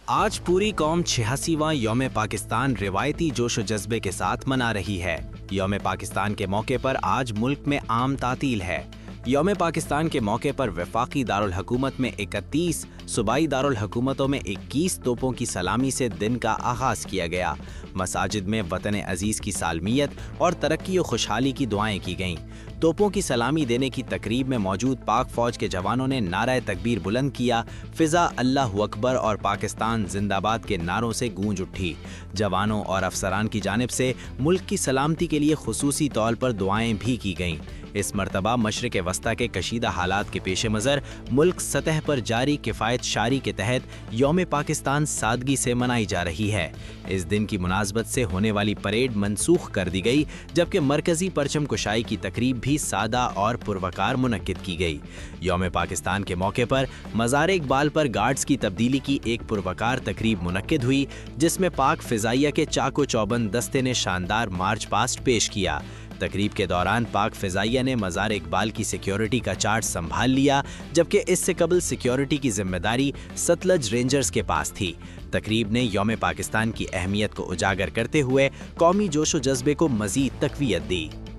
آج پوری قوم 86واں یوم پاکستان روایتی جوش و جذبے کے ساتھ منا رہی ہے۔ یوم پاکستان کے موقع پر آج ملک میں عام تعطیل ہے۔ یوم پاکستان کے موقع پر وفاقی دارالحکومت میں 31، صوبائی دارالحکومتوں میں 21 توپوں کی سلامی سے دن کا آغاز کیا گیا۔ مساجد میں وطن عزیز کی سالمیت اور ترقی و خوشحالی کی دعائیں کی گئیں۔ توپوں کی سلامی دینے کی تقریب میں موجود پاک فوج کے جوانوں نے نعرہ تکبیر بلند کیا، فضا اللہ اکبر اور پاکستان زندہ باد کے نعروں سے گونج اٹھی۔ جوانوں اور افسران کی جانب سے ملک کی سلامتی کے لیے خصوصی طور پر دعائیں بھی کی گئیں۔ اس مرتبہ مشرق وسطیٰ کے کشیدہ حالات کے پیش نظر ملک سطح پر جاری کفایت شاری کے تحت یوم پاکستان سادگی سے منائی جا رہی ہے۔ اس دن کی مناسبت سے ہونے والی پریڈ منسوخ کر دی گئی، جبکہ مرکزی پرچم کشائی کی تقریب بھی سادہ اور پروقار منعقد کی گئی۔ یوم پاکستان کے موقع پر مزار اقبال پر گارڈز کی تبدیلی کی ایک پروقار تقریب منعقد ہوئی، جس میں پاک فضائیہ کے چاق و چوبند دستے نے شاندار مارچ پاسٹ پیش کیا۔ تقریب کے دوران پاک فضائیہ نے مزار اقبال کی سیکیورٹی کا چارج سنبھال لیا، جبکہ اس سے قبل سیکیورٹی کی ذمہ داری ستلج رینجرز کے پاس تھی۔ تقریب نے یوم پاکستان کی اہمیت کو اجاگر کرتے ہوئے قومی جوش و جذبے کو مزید تقویت دی۔